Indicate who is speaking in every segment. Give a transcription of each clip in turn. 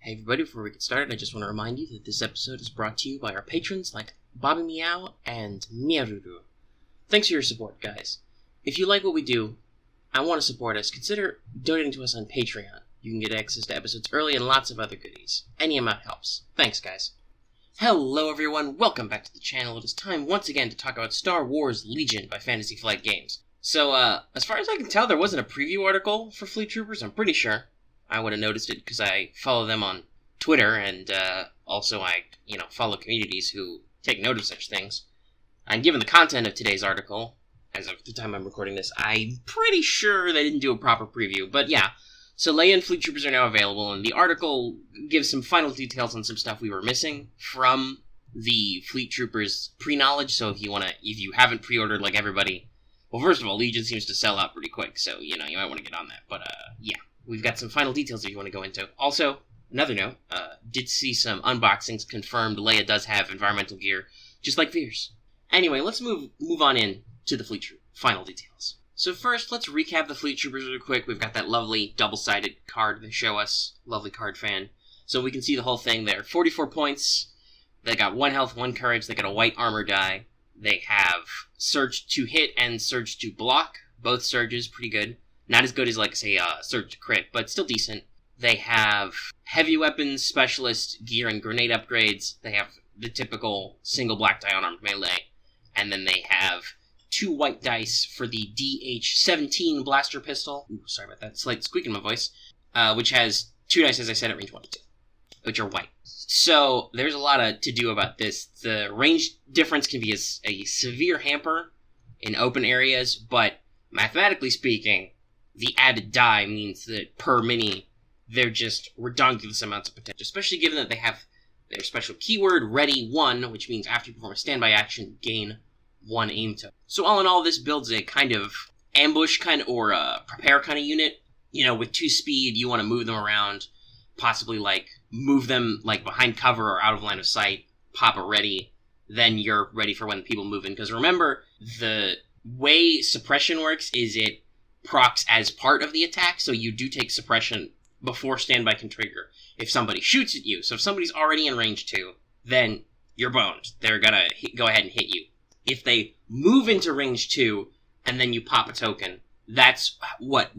Speaker 1: Hey everybody, before we get started, I just want to remind you that this episode is brought to you by our patrons like Bobby Meow and Miaruru. Thanks for your support, guys. If you like what we do and want to support us, consider donating to us on Patreon. You can get access to episodes early and lots of other goodies. Any amount helps. Thanks, guys. Hello everyone, welcome back to the channel. It is time once again to talk about Star Wars Legion by Fantasy Flight Games. So, as far as I can tell, there wasn't a preview article for Fleet Troopers, I'm pretty sure. I would have noticed it because I follow them on Twitter, and also I, follow communities who take note of such things. And given the content of today's article, as of the time I'm recording this, I'm pretty sure they didn't do a proper preview. But yeah, so Leia and Fleet Troopers are now available, and the article gives some final details on some stuff we were missing from the Fleet Troopers pre-knowledge. So if you haven't pre-ordered like everybody, well, first of all, Legion seems to sell out pretty quick, so you might want to get on that. But yeah. We've got some final details if you want to go into. Also, another note, did see some unboxings confirmed Leia does have environmental gear, just like Veers. Anyway, let's move on in to the Fleet Troop final details. So first, let's recap the Fleet Troopers real quick. We've got that lovely double-sided card they show us. Lovely card fan. So we can see the whole thing there. 44 points. They got 1 health, 1 courage. They got a white armor die. They have Surge to hit and Surge to block. Both surges, pretty good. Not as good as, like, say, Surge to crit, but still decent. They have heavy weapons, specialist, gear, and grenade upgrades. They have the typical single black die unarmed melee. And then they have 2 white dice for the DH-17 blaster pistol. Ooh, sorry about that slight squeak in my voice. Which has 2 dice, as I said, at range 1 and 2, which are white. So, there's a lot to do about this. The range difference can be a severe hamper in open areas, but mathematically speaking, the added die means that per mini, they're just redonkulous amounts of potential, especially given that they have their special keyword, Ready 1, which means after you perform a standby action, gain 1 aim token. So all in all, this builds a kind of ambush or a prepare kind of unit. With 2 speed, you want to move them around, possibly, move them, behind cover or out of line of sight, pop a ready, then you're ready for when people move in. Because remember, the way suppression works is it procs as part of the attack, so you do take suppression before standby can trigger if somebody shoots at you. So if somebody's already in range 2, then you're boned. They're gonna go ahead and hit you. If they move into range 2, and then you pop a token, that's what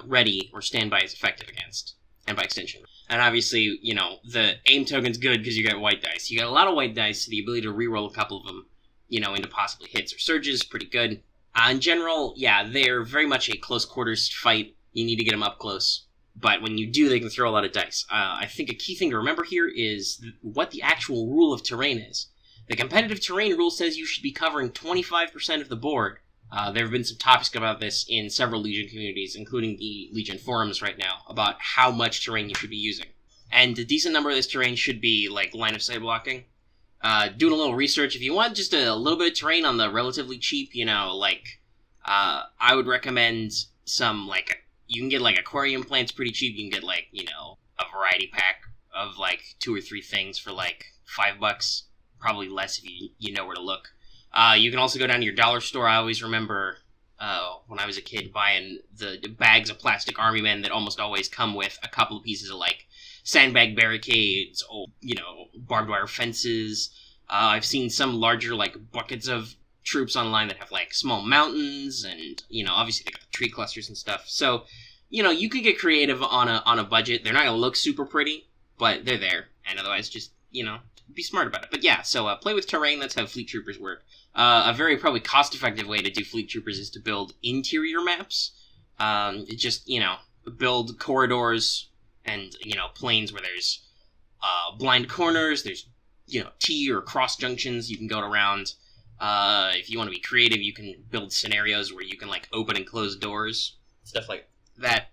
Speaker 1: ready or standby is effective against, and by extension. And obviously, the aim token's good because you got white dice. You got a lot of white dice, so the ability to reroll a couple of them, into possibly hits or surges, pretty good. In general, yeah, they're very much a close quarters fight. You need to get them up close. But when you do, they can throw a lot of dice. I think a key thing to remember here is what the actual rule of terrain is. The competitive terrain rule says you should be covering 25% of the board. There have been some topics about this in several Legion communities, including the Legion forums right now, about how much terrain you should be using. And a decent number of this terrain should be, line of sight blocking. Doing a little research, if you want just a little bit of terrain on the relatively cheap, I would recommend some, you can get, aquarium plants pretty cheap. You can get, a variety pack of, 2 or 3 things for, $5. Probably less if you know where to look. You can also go down to your dollar store. I always remember, when I was a kid, buying the bags of plastic army men that almost always come with a couple of pieces of, sandbag barricades, or, barbed wire fences. I've seen some larger, buckets of troops online that have, small mountains, and, obviously they got tree clusters and stuff. So, you could get creative on a budget. They're not going to look super pretty, but they're there. And otherwise, just, be smart about it. But yeah, so play with terrain. That's how Fleet Troopers work. A very probably cost-effective way to do Fleet Troopers is to build interior maps. Just, build corridors and, planes where there's blind corners, there's, T or cross junctions you can go around. If you want to be creative, you can build scenarios where you can, open and close doors, stuff like that.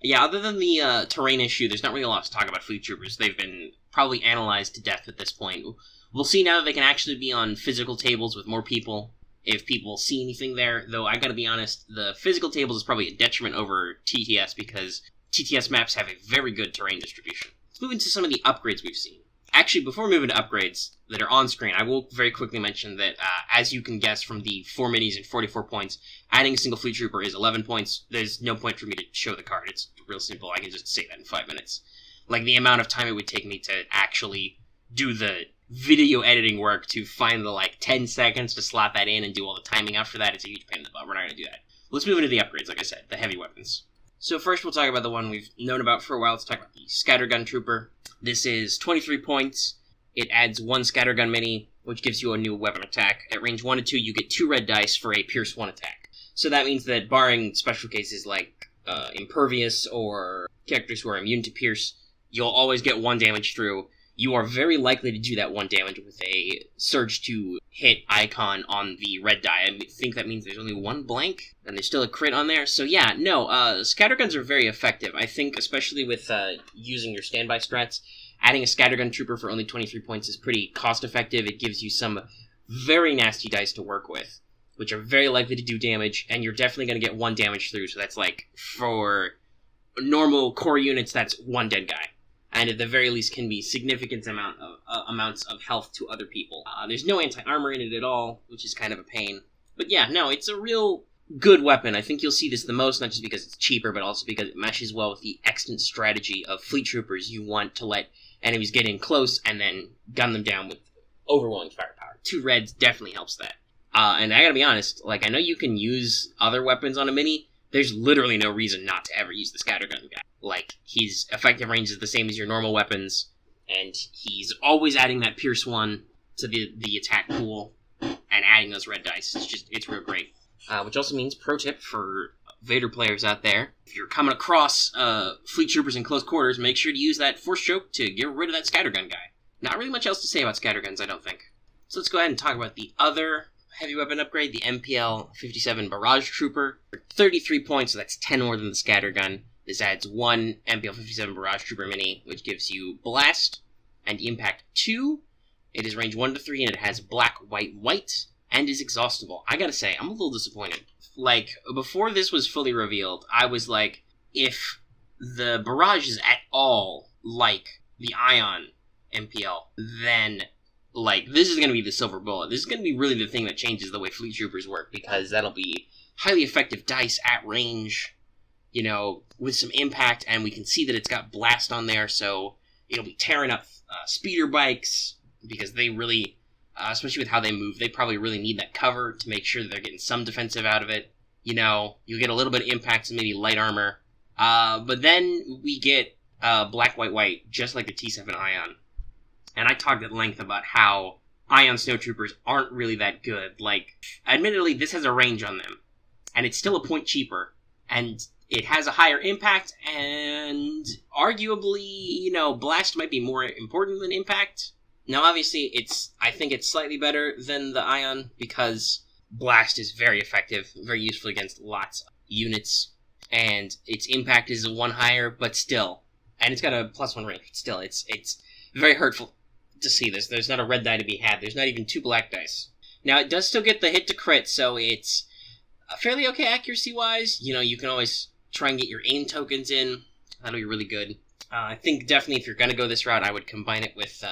Speaker 1: Yeah, other than the terrain issue, there's not really a lot to talk about Fleet Troopers. They've been probably analyzed to death at this point. We'll see now that they can actually be on physical tables with more people, if people see anything there, though I gotta be honest, the physical tables is probably a detriment over TTS, because TTS maps have a very good terrain distribution. Let's move into some of the upgrades we've seen. Actually, before we move into upgrades that are on screen, I will very quickly mention that, as you can guess from the 4 minis and 44 points, adding a single Fleet Trooper is 11 points. There's no point for me to show the card. It's real simple. I can just say that in 5 minutes. Like, the amount of time it would take me to actually do the video editing work to find the, 10 seconds to slot that in and do all the timing after that, it's a huge pain in the butt. We're not going to do that. Let's move into the upgrades, like I said, the heavy weapons. So first we'll talk about the one we've known about for a while. Let's talk about the Scattergun Trooper. This is 23 points. It adds 1 Scattergun Mini, which gives you a new weapon attack. At range 1 to 2, you get 2 red dice for a Pierce 1 attack. So that means that barring special cases like Impervious or characters who are immune to Pierce, you'll always get 1 damage through. You are very likely to do that 1 damage with a Surge to hit icon on the red die. I think that means there's only 1 blank, and there's still a crit on there. So yeah, no, Scatterguns are very effective. I think, especially with using your standby strats, adding a Scattergun Trooper for only 23 points is pretty cost-effective. It gives you some very nasty dice to work with, which are very likely to do damage, and you're definitely going to get 1 damage through, so that's for normal core units, that's 1 dead guy. And at the very least can be significant amounts of health to other people. There's no anti-armor in it at all, which is kind of a pain. But yeah, no, it's a real good weapon. I think you'll see this the most, not just because it's cheaper, but also because it meshes well with the extant strategy of Fleet Troopers. You want to let enemies get in close and then gun them down with overwhelming firepower. 2 reds definitely helps that. And I gotta be honest, I know you can use other weapons on a mini. There's literally no reason not to ever use the Scattergun guy. His effective range is the same as your normal weapons, and he's always adding that Pierce 1 to the attack pool, and adding those red dice. It's real great. Which also means, pro tip for Vader players out there, if you're coming across Fleet Troopers in close quarters, make sure to use that Force Choke to get rid of that Scattergun guy. Not really much else to say about Scatterguns, I don't think. So let's go ahead and talk about the other heavy weapon upgrade, the MPL 57 Barrage Trooper. For 33 points, so that's 10 more than the Scattergun. This adds 1 MPL 57 Barrage Trooper Mini, which gives you Blast and Impact 2. It is range 1 to 3, and it has black, white, white, and is exhaustible. I gotta say, I'm a little disappointed. Before this was fully revealed, I was like, if the Barrage is at all like the Ion MPL, then this is going to be the silver bullet. This is going to be really the thing that changes the way Fleet Troopers work, because that'll be highly effective dice at range, with some impact, and we can see that it's got Blast on there, so it'll be tearing up speeder bikes, because they really, especially with how they move, they probably really need that cover to make sure that they're getting some defensive out of it. You'll get a little bit of impact and maybe light armor, but then we get black, white, white, just like the T7 Ion. And I talked at length about how Ion Snowtroopers aren't really that good. Admittedly, this has a range on them, and it's still a point cheaper, and it has a higher impact, and arguably, Blast might be more important than Impact. Now, obviously, I think it's slightly better than the Ion, because Blast is very effective, very useful against lots of units, and its Impact is 1 higher, but still, and it's got a +1 range, but still, it's very hurtful to see this. There's not a red die to be had. There's not even 2 black dice. Now, it does still get the hit to crit, so it's fairly okay accuracy-wise. You can always try and get your aim tokens in. That'll be really good. I think definitely if you're going to go this route, I would combine it with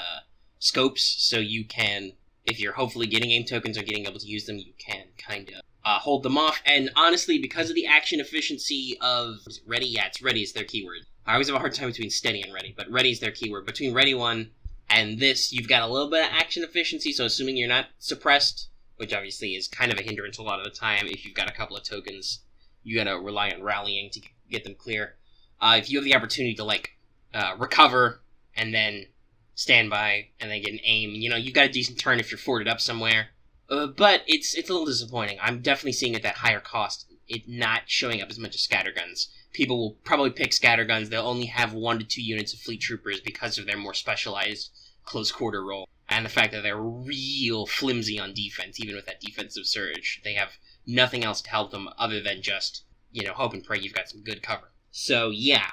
Speaker 1: scopes, so you can, if you're hopefully getting aim tokens or getting able to use them, you can kind of hold them off. And honestly, because of the action efficiency of... Is it ready? Yeah, it's ready is their keyword. I always have a hard time between steady and ready, but ready is their keyword. Between ready 1 and this, you've got a little bit of action efficiency, so assuming you're not suppressed, which obviously is kind of a hindrance a lot of the time, if you've got a couple of tokens, you gotta rely on rallying to get them clear. If you have the opportunity to, recover, and then stand by, and then get an aim, you've got a decent turn if you're forwarded up somewhere. But it's a little disappointing. I'm definitely seeing at that higher cost, it not showing up as much as Scatterguns. People will probably pick Scatterguns. They'll only have 1 to 2 units of Fleet Troopers because of their more specialized close quarter role, and the fact that they're real flimsy on defense, even with that defensive surge. They have nothing else to help them other than just, hope and pray you've got some good cover. So yeah,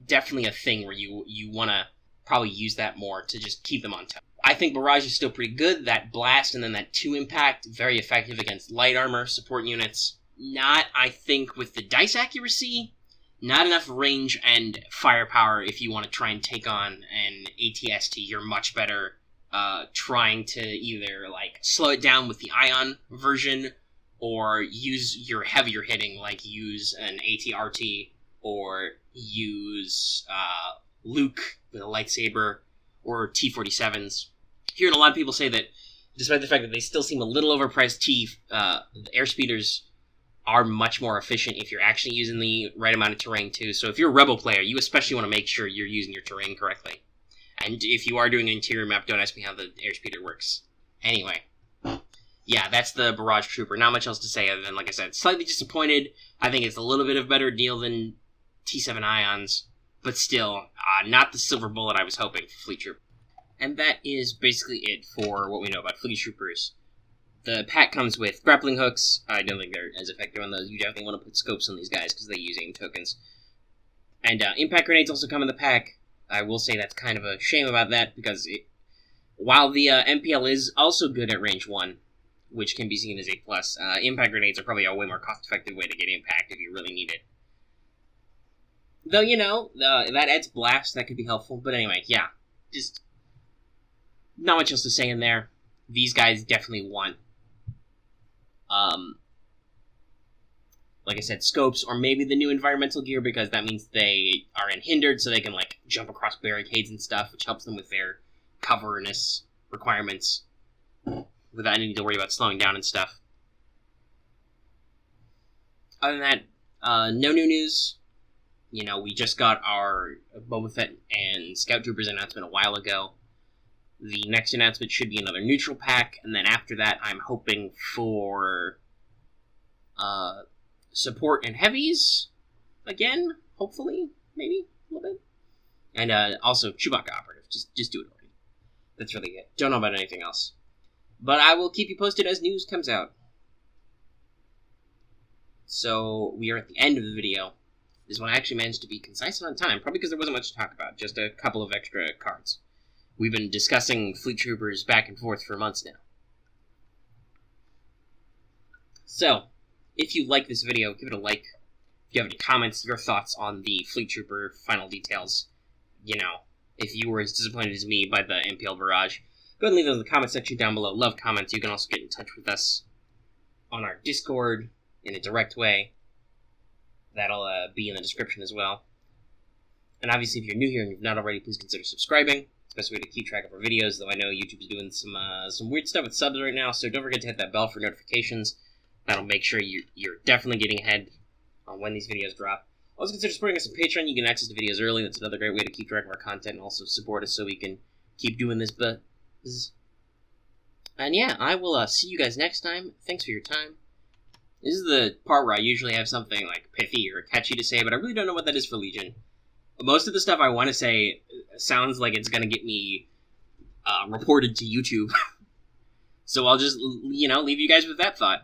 Speaker 1: definitely a thing where you want to probably use that more to just keep them on top. I think Barrage is still pretty good. That Blast and then that 2 impact, very effective against light armor support units. Not, I think, with the dice accuracy, not enough range and firepower if you want to try and take on an ATST. You're much better trying to either slow it down with the Ion version, or use your heavier hitting, use an ATRT, or use Luke with a lightsaber, or T-47s. Hearing a lot of people say that, despite the fact that they still seem a little overpriced, the airspeeders are much more efficient if you're actually using the right amount of terrain too. So if you're a Rebel player, you especially want to make sure you're using your terrain correctly. And if you are doing an interior map, don't ask me how the airspeeder works. Anyway, yeah, that's the Barrage Trooper. Not much else to say other than, like I said, slightly disappointed. I think it's a little bit of a better deal than T7 Ions, but still, not the silver bullet I was hoping for Fleet Trooper. And that is basically it for what we know about Fleet Troopers. The pack comes with grappling hooks. I don't think they're as effective on those. You definitely want to put scopes on these guys because they use aim tokens. And impact grenades also come in the pack. I will say that's kind of a shame about that because while the MPL is also good at range 1, which can be seen as A+, impact grenades are probably a way more cost-effective way to get impact if you really need it. Though, you know, that adds blast, that could be helpful. But anyway, yeah, just not much else to say in there. These guys definitely want, like I said, scopes, or maybe the new environmental gear, because that means they are unhindered, so they can, like, jump across barricades and stuff, which helps them with their coverness requirements, without needing to worry about slowing down and stuff. Other than that, no new news. You know, we just got our Boba Fett and Scout Troopers announcement a while ago. The next announcement should be another neutral pack, and then after that, I'm hoping for support and heavies again, hopefully, maybe a little bit, and also Chewbacca operative. Just do it already. That's really it. Don't know about anything else, but I will keep you posted as news comes out. So we are at the end of the video. This one I actually managed to be concise and on time, probably because there wasn't much to talk about, just a couple of extra cards. We've been discussing Fleet Troopers back and forth for months now. So, if you like this video, give it a like. If you have any comments, your thoughts on the Fleet Trooper final details, you know, if you were as disappointed as me by the MPL Barrage, go ahead and leave those in the comment section down below. Love comments. You can also get in touch with us on our Discord in a direct way. That'll be in the description as well. And obviously, if you're new here and you've not already, please consider subscribing. It's the best way to keep track of our videos, though I know YouTube's doing some weird stuff with subs right now, so don't forget to hit that bell for notifications. That'll make sure you're definitely getting ahead on when these videos drop. Also consider supporting us on Patreon. You can access the videos early. That's another great way to keep track of our content and also support us so we can keep doing this. And yeah, I will see you guys next time. Thanks for your time. This is the part where I usually have something like pithy or catchy to say, but I really don't know what that is for Legion. Most of the stuff I want to say sounds like it's going to get me reported to YouTube. So I'll just, leave you guys with that thought.